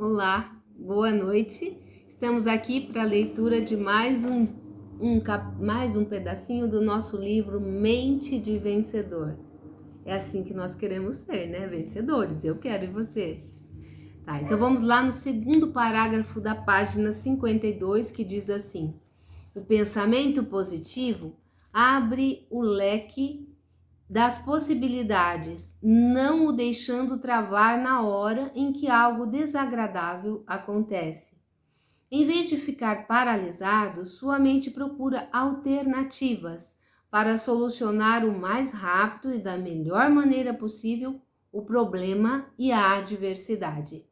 Olá, boa noite. Estamos aqui para a leitura de mais um pedacinho do nosso livro Mente de Vencedor. É assim que nós queremos ser, né? Vencedores. Eu quero, e você? Tá, então vamos lá no segundo parágrafo da página 52, que diz assim: o pensamento positivo abre o leque das possibilidades, não o deixando travar na hora em que algo desagradável acontece. Em vez de ficar paralisado, sua mente procura alternativas para solucionar o mais rápido e da melhor maneira possível o problema e a adversidade.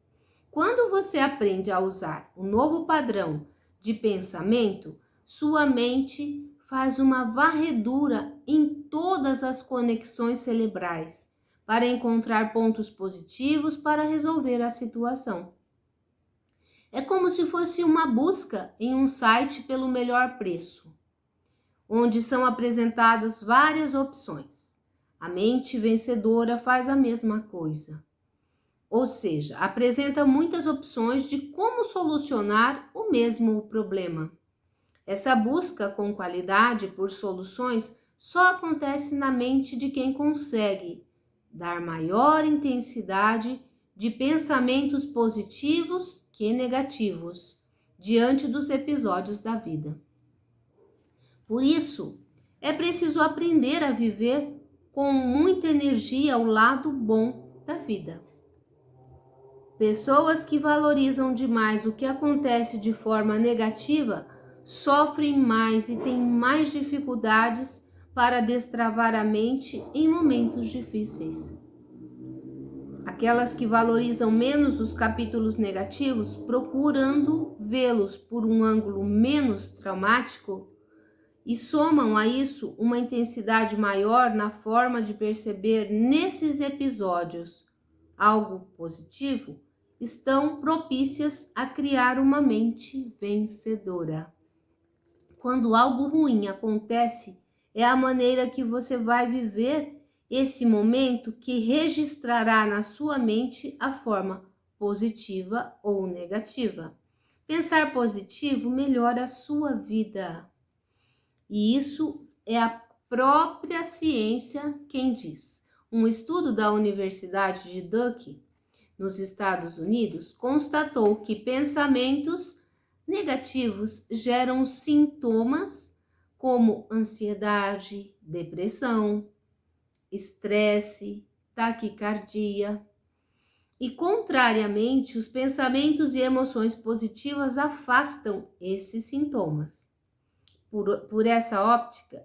Quando você aprende a usar o novo padrão de pensamento, sua mente faz uma varredura em todas as conexões cerebrais para encontrar pontos positivos para resolver a situação. É como se fosse uma busca em um site pelo melhor preço, onde são apresentadas várias opções. A mente vencedora faz a mesma coisa. Ou seja, apresenta muitas opções de como solucionar o mesmo problema. Essa busca com qualidade por soluções só acontece na mente de quem consegue dar maior intensidade de pensamentos positivos que negativos diante dos episódios da vida. Por isso, é preciso aprender a viver com muita energia ao lado bom da vida. Pessoas que valorizam demais o que acontece de forma negativa sofrem mais e têm mais dificuldades para destravar a mente em momentos difíceis. Aquelas que valorizam menos os capítulos negativos, procurando vê-los por um ângulo menos traumático, e somam a isso uma intensidade maior na forma de perceber nesses episódios algo positivo, estão propícias a criar uma mente vencedora. Quando algo ruim acontece, é a maneira que você vai viver esse momento que registrará na sua mente a forma positiva ou negativa. Pensar positivo melhora a sua vida. E isso é a própria ciência quem diz. Um estudo da Universidade de Duke, nos Estados Unidos, constatou que pensamentos negativos geram sintomas como ansiedade, depressão, estresse, taquicardia. E, contrariamente, os pensamentos e emoções positivas afastam esses sintomas. Por essa óptica,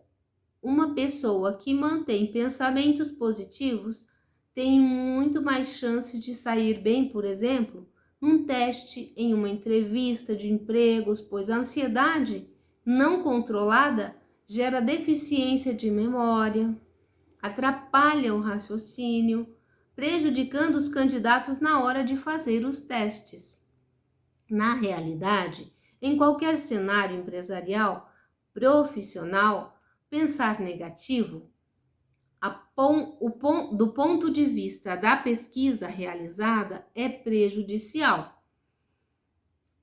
uma pessoa que mantém pensamentos positivos tem muito mais chance de sair bem, por exemplo, num teste, em uma entrevista de empregos, pois a ansiedade não controlada gera deficiência de memória, atrapalha o raciocínio, prejudicando os candidatos na hora de fazer os testes. Na realidade, em qualquer cenário empresarial, profissional, pensar negativo, do ponto de vista da pesquisa realizada, é prejudicial,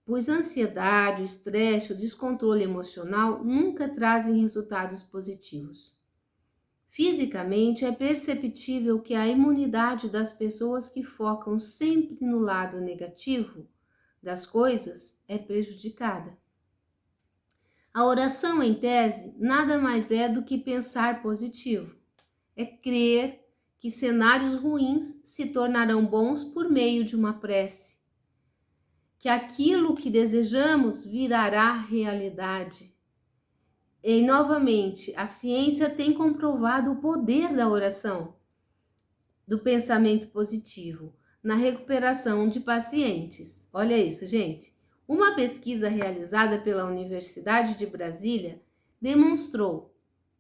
pois a ansiedade, o estresse, o descontrole emocional nunca trazem resultados positivos. Fisicamente, é perceptível que a imunidade das pessoas que focam sempre no lado negativo das coisas é prejudicada. A oração, em tese, nada mais é do que pensar positivo. É crer que cenários ruins se tornarão bons por meio de uma prece, que aquilo que desejamos virará realidade. E, novamente, a ciência tem comprovado o poder da oração, do pensamento positivo, na recuperação de pacientes. Olha isso, gente. Uma pesquisa realizada pela Universidade de Brasília demonstrou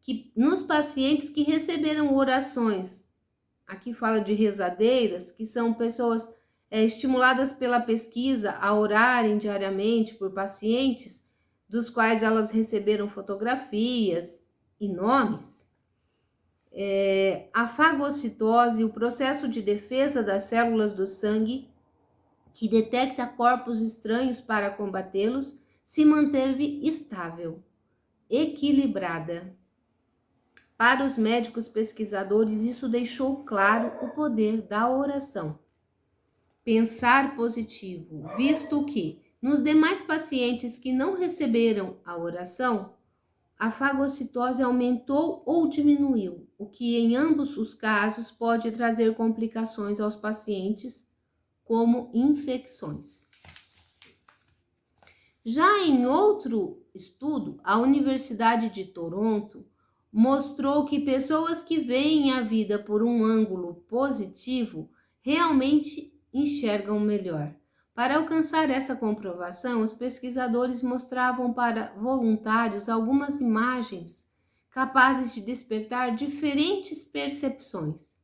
que nos pacientes que receberam orações, aqui fala de rezadeiras, que são pessoas estimuladas pela pesquisa a orarem diariamente por pacientes, dos quais elas receberam fotografias e nomes, a fagocitose, o processo de defesa das células do sangue, que detecta corpos estranhos para combatê-los, se manteve estável, equilibrada. Para os médicos pesquisadores, isso deixou claro o poder da oração. Pensar positivo, visto que, nos demais pacientes que não receberam a oração, a fagocitose aumentou ou diminuiu, o que em ambos os casos pode trazer complicações aos pacientes, como infecções. Já em outro estudo, a Universidade de Toronto mostrou que pessoas que veem a vida por um ângulo positivo realmente enxergam melhor. Para alcançar essa comprovação, os pesquisadores mostravam para voluntários algumas imagens capazes de despertar diferentes percepções.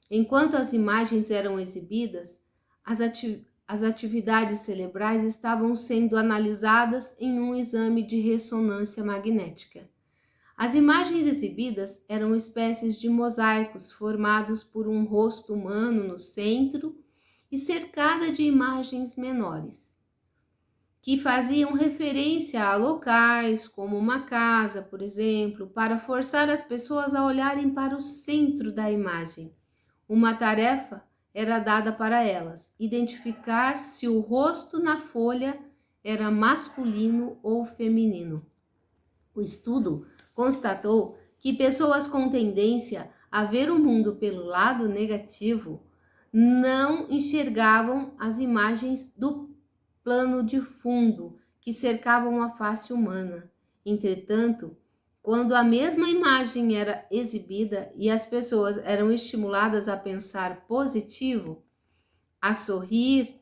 Enquanto as imagens eram exibidas, as atividades cerebrais estavam sendo analisadas em um exame de ressonância magnética. As imagens exibidas eram espécies de mosaicos formados por um rosto humano no centro e cercada de imagens menores, que faziam referência a locais como uma casa, por exemplo, para forçar as pessoas a olharem para o centro da imagem. Uma tarefa era dada para elas, identificar se o rosto na folha era masculino ou feminino. O estudo constatou que pessoas com tendência a ver o mundo pelo lado negativo não enxergavam as imagens do plano de fundo que cercavam a face humana. Entretanto, quando a mesma imagem era exibida e as pessoas eram estimuladas a pensar positivo, a sorrir,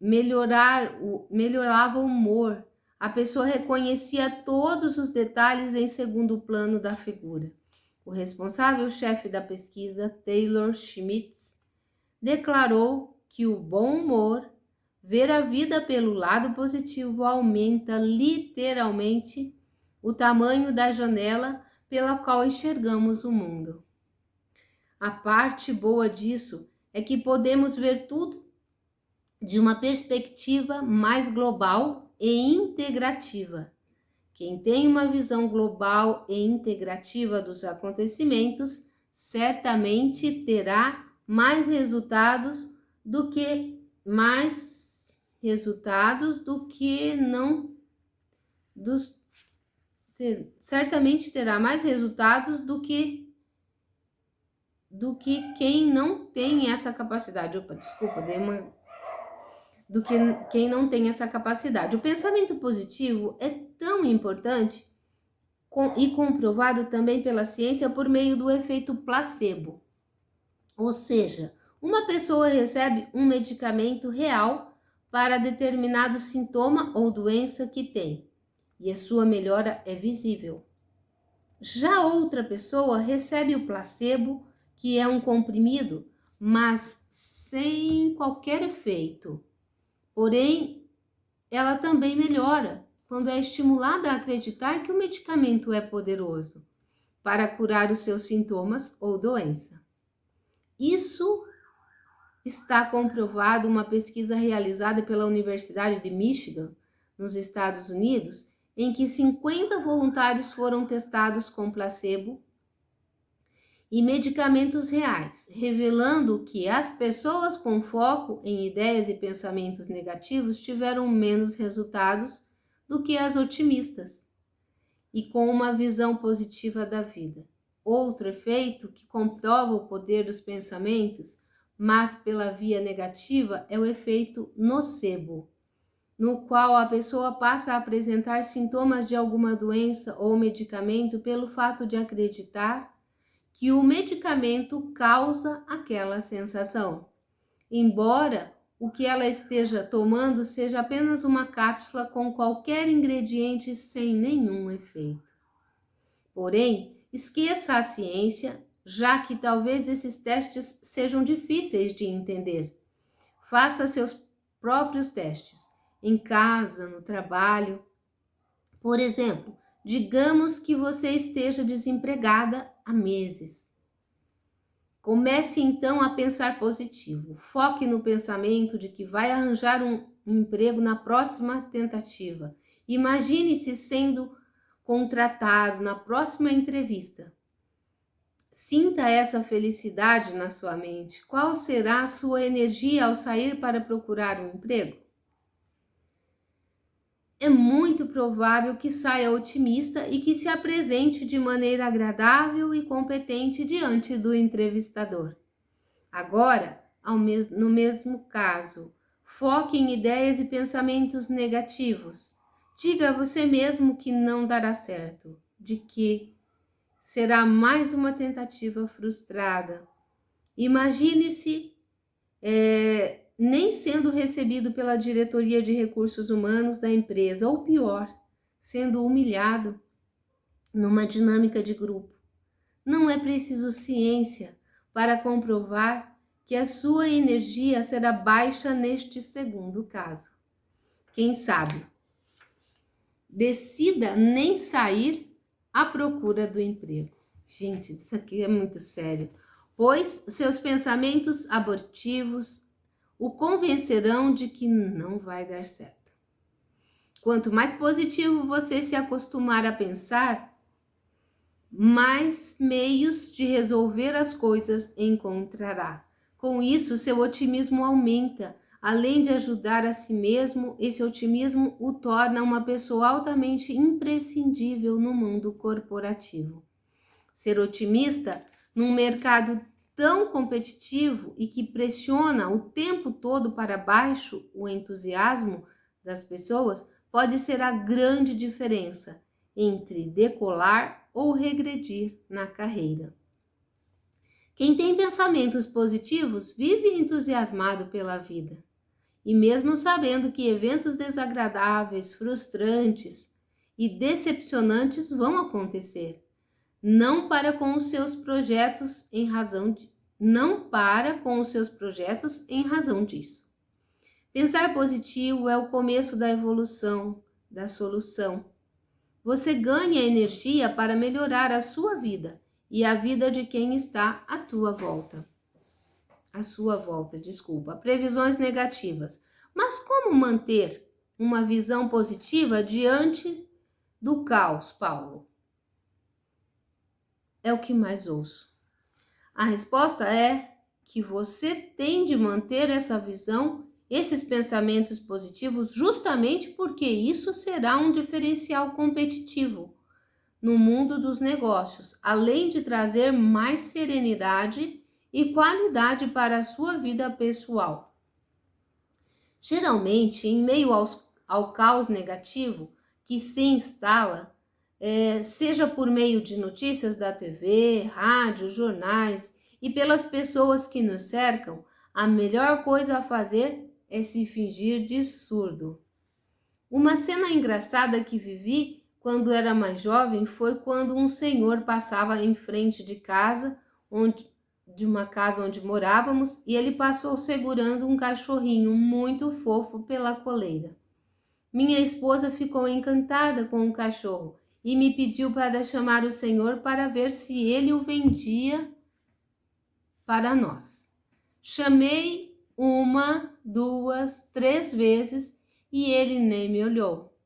melhorava o humor, a pessoa reconhecia todos os detalhes em segundo plano da figura. O responsável chefe da pesquisa, Taylor Schmitz, declarou que o bom humor, ver a vida pelo lado positivo, aumenta literalmente o tamanho da janela pela qual enxergamos o mundo. A parte boa disso é que podemos ver tudo de uma perspectiva mais global e integrativa. Quem tem uma visão global e integrativa dos acontecimentos certamente terá mais resultados do que não certamente terá mais resultados do que quem não tem essa capacidade. Do que quem não tem essa capacidade. O pensamento positivo é tão importante e comprovado também pela ciência por meio do efeito placebo. Ou seja, uma pessoa recebe um medicamento real para determinado sintoma ou doença que tem, e a sua melhora é visível. Já outra pessoa recebe o placebo, que é um comprimido, mas sem qualquer efeito. Porém, ela também melhora quando é estimulada a acreditar que o medicamento é poderoso para curar os seus sintomas ou doença. Isso está comprovado em uma pesquisa realizada pela Universidade de Michigan, nos Estados Unidos, em que 50 voluntários foram testados com placebo e medicamentos reais, revelando que as pessoas com foco em ideias e pensamentos negativos tiveram menos resultados do que as otimistas e com uma visão positiva da vida. Outro efeito que comprova o poder dos pensamentos, mas pela via negativa, é o efeito nocebo, no qual a pessoa passa a apresentar sintomas de alguma doença ou medicamento pelo fato de acreditar que o medicamento causa aquela sensação, embora o que ela esteja tomando seja apenas uma cápsula com qualquer ingrediente sem nenhum efeito. Porém, esqueça a ciência, já que talvez esses testes sejam difíceis de entender. Faça seus próprios testes, em casa, no trabalho. Por exemplo, digamos que você esteja desempregada há meses. Comece então a pensar positivo. Foque no pensamento de que vai arranjar um emprego na próxima tentativa. Imagine-se sendo contratado na próxima entrevista. Sinta essa felicidade na sua mente. Qual será a sua energia ao sair para procurar um emprego? É muito provável que saia otimista e que se apresente de maneira agradável e competente diante do entrevistador. Agora, no mesmo caso, foque em ideias e pensamentos negativos. Diga a você mesmo que não dará certo, de que será mais uma tentativa frustrada. Imagine-se nem sendo recebido pela diretoria de recursos humanos da empresa, ou pior, sendo humilhado numa dinâmica de grupo. Não é preciso ciência para comprovar que a sua energia será baixa neste segundo caso. Quem sabe? Decida nem sair à procura do emprego. Gente, isso aqui é muito sério. Pois seus pensamentos abortivos o convencerão de que não vai dar certo. Quanto mais positivo você se acostumar a pensar, mais meios de resolver as coisas encontrará. Com isso, seu otimismo aumenta. Além de ajudar a si mesmo, esse otimismo o torna uma pessoa altamente imprescindível no mundo corporativo. Ser otimista num mercado tão competitivo e que pressiona o tempo todo para baixo o entusiasmo das pessoas pode ser a grande diferença entre decolar ou regredir na carreira. Quem tem pensamentos positivos vive entusiasmado pela vida. E mesmo sabendo que eventos desagradáveis, frustrantes e decepcionantes vão acontecer, não para com os seus projetos em razão disso. Pensar positivo é o começo da evolução, da solução. Você ganha energia para melhorar a sua vida e a vida de quem está à sua volta. Previsões negativas. Mas como manter uma visão positiva diante do caos, Paulo? É o que mais ouço. A resposta é que você tem de manter essa visão, esses pensamentos positivos, justamente porque isso será um diferencial competitivo no mundo dos negócios, além de trazer mais serenidade e qualidade para a sua vida pessoal. Geralmente, em meio ao caos negativo que se instala, seja por meio de notícias da TV, rádio, jornais e pelas pessoas que nos cercam, a melhor coisa a fazer é se fingir de surdo. Uma cena engraçada que vivi quando era mais jovem foi quando um senhor passava em frente de uma casa onde morávamos e ele passou segurando um cachorrinho muito fofo pela coleira. Minha esposa ficou encantada com o cachorro e me pediu para chamar o senhor para ver se ele o vendia para nós. Chamei 1, 2, 3 vezes e ele nem me olhou.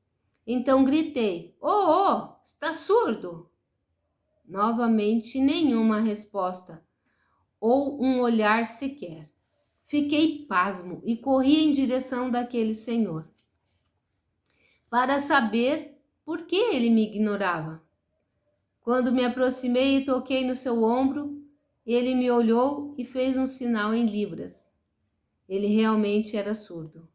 Então gritei: "Oh, está surdo?" Novamente nenhuma resposta ou um olhar sequer. Fiquei pasmo e corri em direção daquele senhor para saber por que ele me ignorava. Quando me aproximei e toquei no seu ombro, ele me olhou e fez um sinal em libras. Ele realmente era surdo.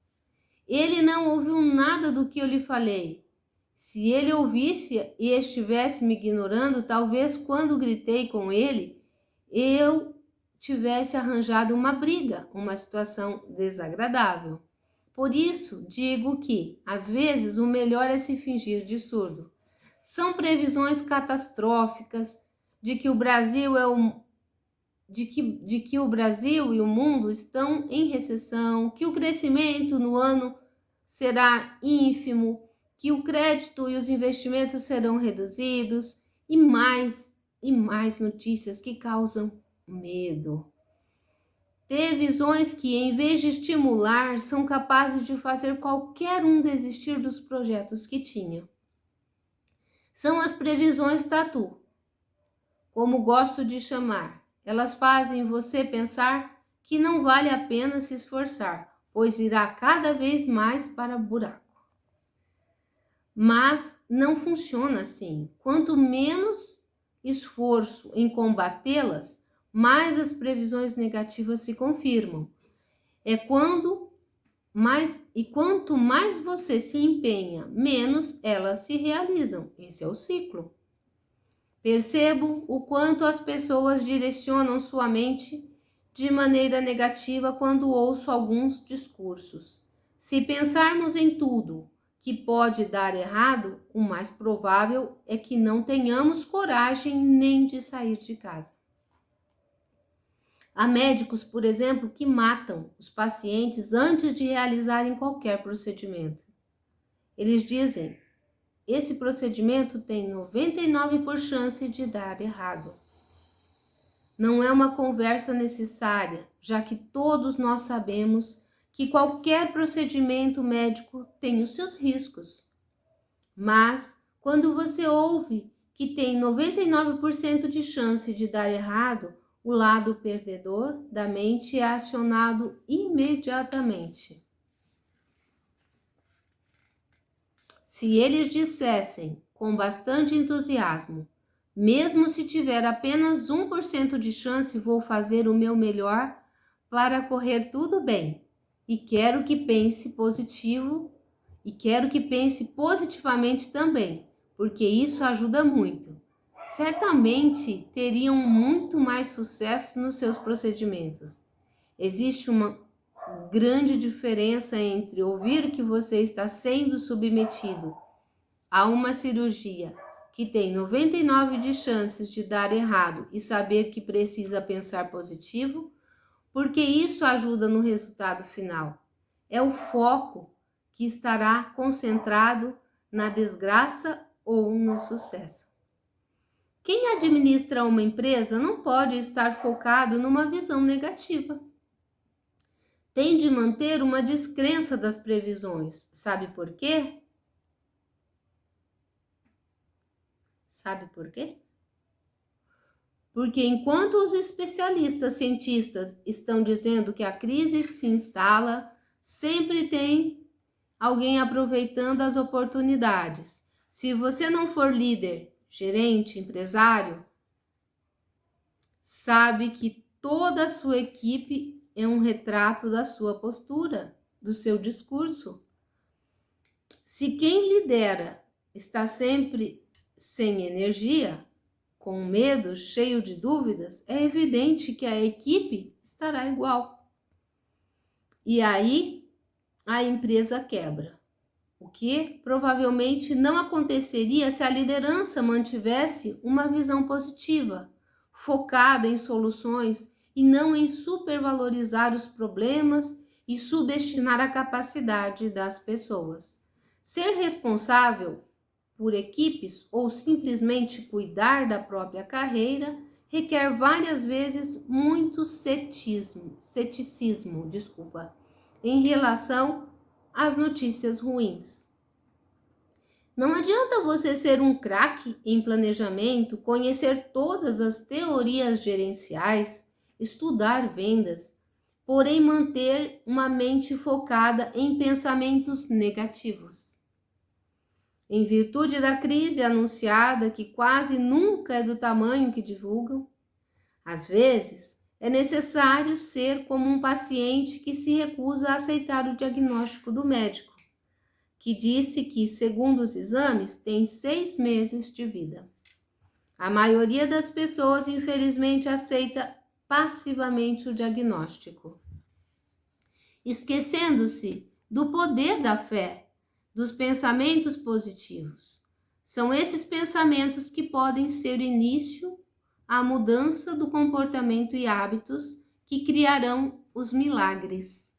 Ele não ouviu nada do que eu lhe falei. Se ele ouvisse e estivesse me ignorando, talvez quando gritei com ele, eu tivesse arranjado uma briga, uma situação desagradável. Por isso, digo que, às vezes, o melhor é se fingir de surdo. São previsões catastróficas de que o Brasil e o mundo estão em recessão, que o crescimento no ano será ínfimo, que o crédito e os investimentos serão reduzidos e mais notícias que causam medo. Ter visões que, em vez de estimular, são capazes de fazer qualquer um desistir dos projetos que tinha. São as previsões tatu, como gosto de chamar. Elas fazem você pensar que não vale a pena se esforçar, pois irá cada vez mais para o buraco. Mas não funciona assim. Quanto menos esforço em combatê-las, mais as previsões negativas se confirmam. Quanto mais você se empenha, menos elas se realizam. Esse é o ciclo. Percebo o quanto as pessoas direcionam sua mente de maneira negativa quando ouço alguns discursos. Se pensarmos em tudo que pode dar errado, o mais provável é que não tenhamos coragem nem de sair de casa. Há médicos, por exemplo, que matam os pacientes antes de realizarem qualquer procedimento. Eles dizem: esse procedimento tem 99% chance de dar errado. Não é uma conversa necessária, já que todos nós sabemos que qualquer procedimento médico tem os seus riscos. Mas, quando você ouve que tem 99% de chance de dar errado, o lado perdedor da mente é acionado imediatamente. Se eles dissessem com bastante entusiasmo: mesmo se tiver apenas 1% de chance, vou fazer o meu melhor para correr tudo bem. E quero que pense positivo, e quero que pense positivamente também, porque isso ajuda muito. Certamente teriam muito mais sucesso nos seus procedimentos. Existe uma grande diferença entre ouvir que você está sendo submetido a uma cirurgia que tem 99% de chances de dar errado e saber que precisa pensar positivo, porque isso ajuda no resultado final. É o foco que estará concentrado na desgraça ou no sucesso. Quem administra uma empresa não pode estar focado numa visão negativa. Tem de manter uma descrença das previsões. Sabe por quê? Sabe por quê? Porque enquanto os especialistas cientistas estão dizendo que a crise se instala, sempre tem alguém aproveitando as oportunidades. Se você não for líder, gerente, empresário, sabe que toda a sua equipe é um retrato da sua postura, do seu discurso. Se quem lidera está sempre sem energia, com medo, cheio de dúvidas, é evidente que a equipe estará igual. E aí a empresa quebra. O que provavelmente não aconteceria se a liderança mantivesse uma visão positiva, focada em soluções e não em supervalorizar os problemas e subestimar a capacidade das pessoas. Ser responsável por equipes ou simplesmente cuidar da própria carreira requer várias vezes muito ceticismo, em relação às notícias ruins. Não adianta você ser um craque em planejamento, conhecer todas as teorias gerenciais, estudar vendas, porém manter uma mente focada em pensamentos negativos. Em virtude da crise anunciada, que quase nunca é do tamanho que divulgam, às vezes é necessário ser como um paciente que se recusa a aceitar o diagnóstico do médico, que disse que, segundo os exames, tem 6 meses de vida. A maioria das pessoas, infelizmente, aceita passivamente o diagnóstico, esquecendo-se do poder da fé, dos pensamentos positivos. São esses pensamentos que podem ser o início à mudança do comportamento e hábitos que criarão os milagres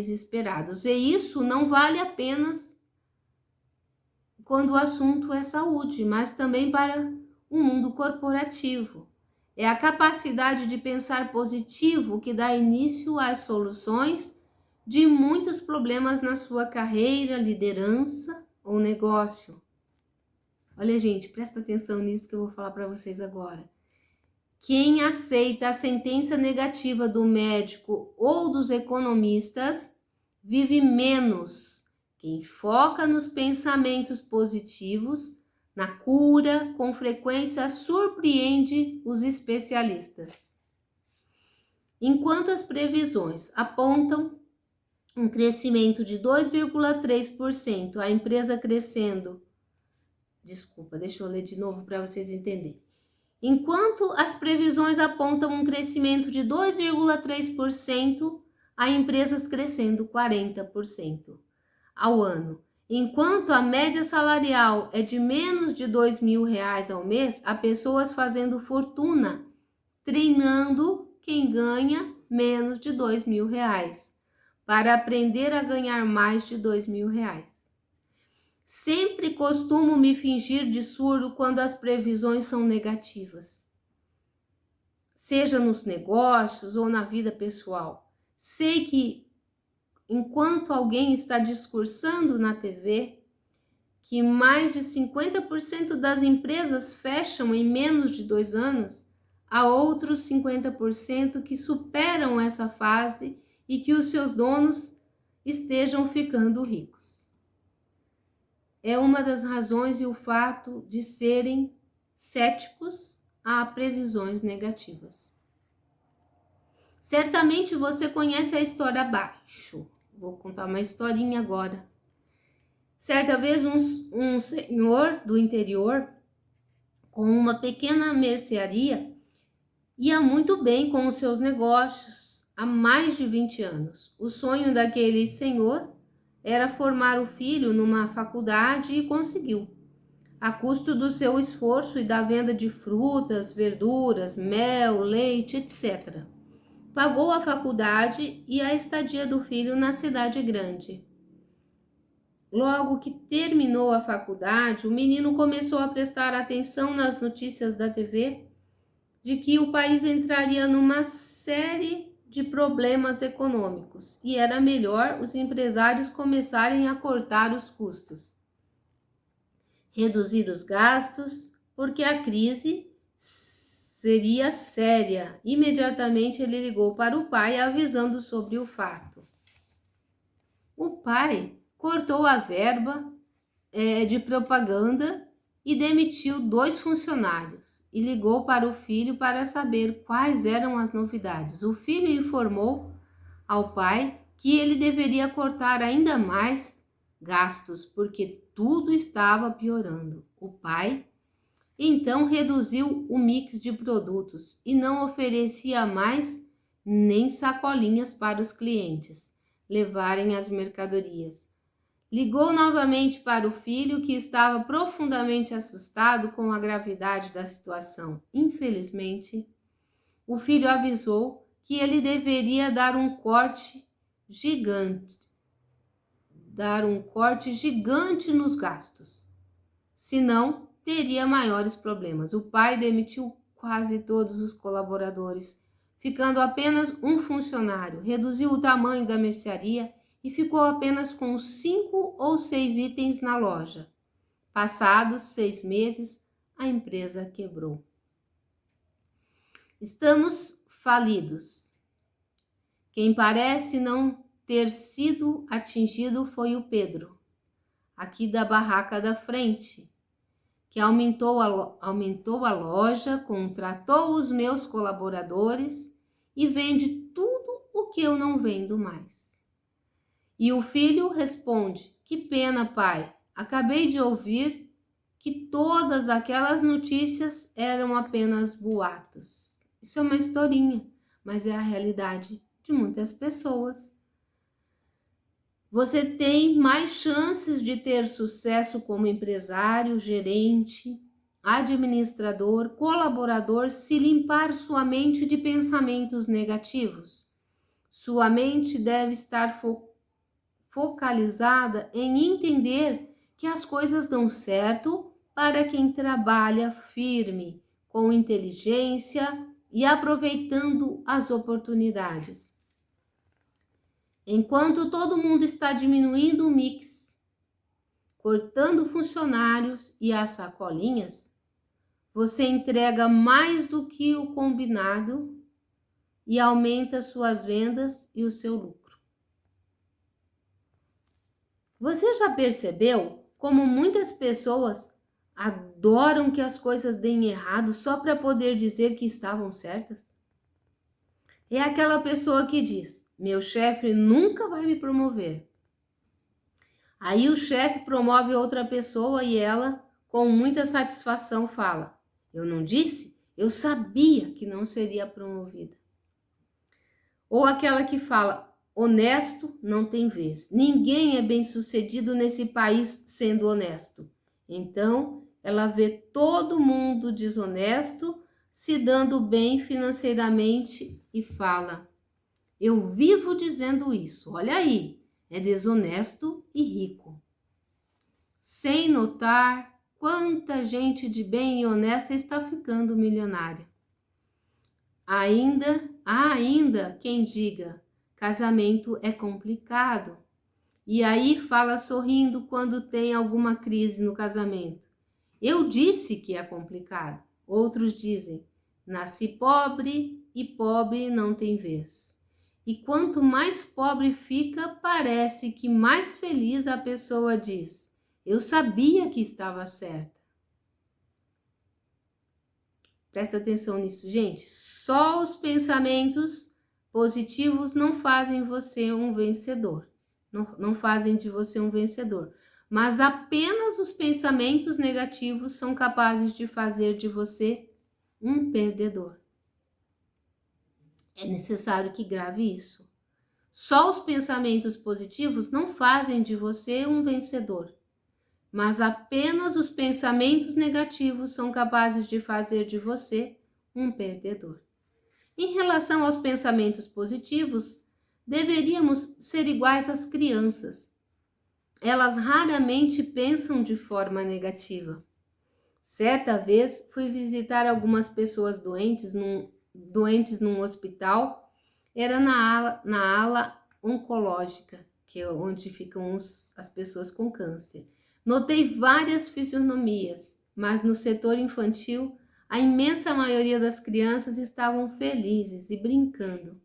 esperados. E isso não vale apenas quando o assunto é saúde, mas também para o mundo corporativo. É a capacidade de pensar positivo que dá início às soluções de muitos problemas na sua carreira, liderança ou negócio. Olha, gente, presta atenção nisso que eu vou falar para vocês agora. Quem aceita a sentença negativa do médico ou dos economistas vive menos. Quem foca nos pensamentos positivos, na cura, com frequência surpreende os especialistas. Enquanto as previsões apontam um crescimento de 2,3%, a empresa crescendo. Desculpa, deixa eu ler de novo para vocês entenderem. Enquanto as previsões apontam um crescimento de 2,3%, há empresas crescendo 40% ao ano. Enquanto a média salarial é de menos de R$2.000 ao mês, há pessoas fazendo fortuna, treinando quem ganha menos de R$2.000 para aprender a ganhar mais de R$2.000. Sempre costumo me fingir de surdo quando as previsões são negativas, seja nos negócios ou na vida pessoal. Sei que enquanto alguém está discursando na TV que mais de 50% das empresas fecham em menos de 2 anos, há outros 50% que superam essa fase e que os seus donos estejam ficando ricos. É uma das razões e o fato de serem céticos a previsões negativas. Certamente você conhece a história abaixo. Vou contar uma historinha agora. Certa vez um senhor do interior, com uma pequena mercearia, ia muito bem com os seus negócios há mais de 20 anos. O sonho daquele senhor era formar o filho numa faculdade e conseguiu, a custo do seu esforço e da venda de frutas, verduras, mel, leite, etc. Pagou a faculdade e a estadia do filho na cidade grande. Logo que terminou a faculdade, o menino começou a prestar atenção nas notícias da TV de que o país entraria numa série de problemas econômicos e era melhor os empresários começarem a cortar os custos, reduzir os gastos, porque a crise seria séria. Imediatamente ele ligou para o pai avisando sobre o fato. O pai cortou a verba de propaganda e demitiu 2 funcionários e ligou para o filho para saber quais eram as novidades. O filho informou ao pai que ele deveria cortar ainda mais gastos porque tudo estava piorando. O pai então reduziu o mix de produtos e não oferecia mais nem sacolinhas para os clientes levarem as mercadorias. Ligou novamente para o filho, que estava profundamente assustado com a gravidade da situação. Infelizmente, o filho avisou que ele deveria dar um corte gigante nos gastos, senão teria maiores problemas. O pai demitiu quase todos os colaboradores, ficando apenas um funcionário, reduziu o tamanho da mercearia e ficou apenas com 5 ou 6 itens na loja. Passados 6 meses, a empresa quebrou. Estamos falidos. Quem parece não ter sido atingido foi o Pedro, aqui da barraca da frente, que aumentou a loja, contratou os meus colaboradores e vende tudo o que eu não vendo mais. E o filho responde: que pena, pai, acabei de ouvir que todas aquelas notícias eram apenas boatos. Isso é uma historinha, mas é a realidade de muitas pessoas. Você tem mais chances de ter sucesso como empresário, gerente, administrador, colaborador se limpar sua mente de pensamentos negativos. Sua mente deve estar focalizada em entender que as coisas dão certo para quem trabalha firme, com inteligência e aproveitando as oportunidades. Enquanto todo mundo está diminuindo o mix, cortando funcionários e as sacolinhas, você entrega mais do que o combinado e aumenta suas vendas e o seu lucro. Você já percebeu como muitas pessoas adoram que as coisas deem errado só para poder dizer que estavam certas? É aquela pessoa que diz: meu chefe nunca vai me promover. Aí o chefe promove outra pessoa e ela, com muita satisfação, fala: eu não disse? Eu sabia que não seria promovida. Ou aquela que fala: honesto não tem vez. Ninguém é bem-sucedido nesse país sendo honesto. Então, ela vê todo mundo desonesto se dando bem financeiramente e fala: eu vivo dizendo isso, olha aí, é desonesto e rico. Sem notar quanta gente de bem e honesta está ficando milionária. Há ainda quem diga: casamento é complicado. E aí fala sorrindo quando tem alguma crise no casamento. Eu disse que é complicado. Outros dizem: nasci pobre e pobre não tem vez. E quanto mais pobre fica, parece que mais feliz a pessoa diz: eu sabia que estava certa. Presta atenção nisso, gente. Só os pensamentos positivos não fazem você um vencedor. Não fazem de você um vencedor. Mas apenas os pensamentos negativos são capazes de fazer de você um perdedor. É necessário que grave isso. Só os pensamentos positivos não fazem de você um vencedor. Mas apenas os pensamentos negativos são capazes de fazer de você um perdedor. Em relação aos pensamentos positivos, deveríamos ser iguais às crianças. Elas raramente pensam de forma negativa. Certa vez fui visitar algumas pessoas doentes num hospital. Era na ala oncológica, que é onde ficam as pessoas com câncer. Notei várias fisionomias, mas no setor infantil, a imensa maioria das crianças estavam felizes e brincando.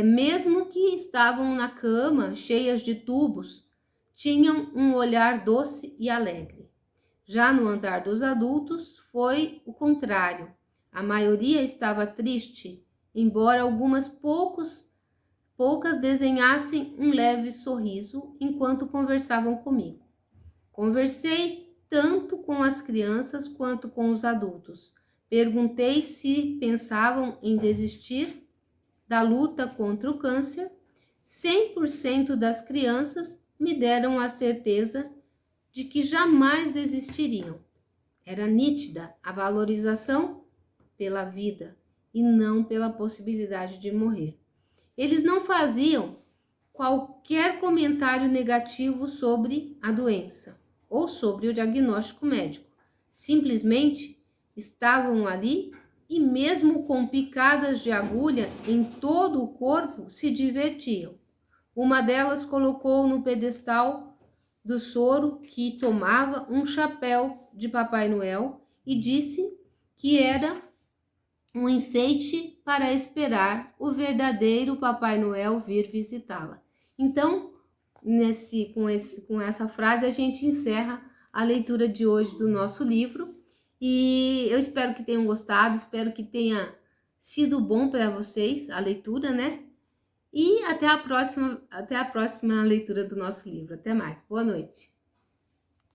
Mesmo que estavam na cama, cheias de tubos, tinham um olhar doce e alegre. Já no andar dos adultos, foi o contrário. A maioria estava triste, embora algumas poucas desenhassem um leve sorriso enquanto conversavam comigo. Conversei tanto com as crianças quanto com os adultos. Perguntei se pensavam em desistir da luta contra o câncer. 100% das crianças me deram a certeza de que jamais desistiriam. Era nítida a valorização pela vida e não pela possibilidade de morrer. Eles não faziam qualquer comentário negativo sobre a doença ou sobre o diagnóstico médico. Simplesmente estavam ali e mesmo com picadas de agulha em todo o corpo, se divertiam. Uma delas colocou no pedestal do soro que tomava um chapéu de Papai Noel e disse que era um enfeite para esperar o verdadeiro Papai Noel vir visitá-la. Então, com essa frase, a gente encerra a leitura de hoje do nosso livro. E eu espero que tenham gostado, espero que tenha sido bom para vocês a leitura, né? E até a próxima leitura do nosso livro. Até mais. Boa noite.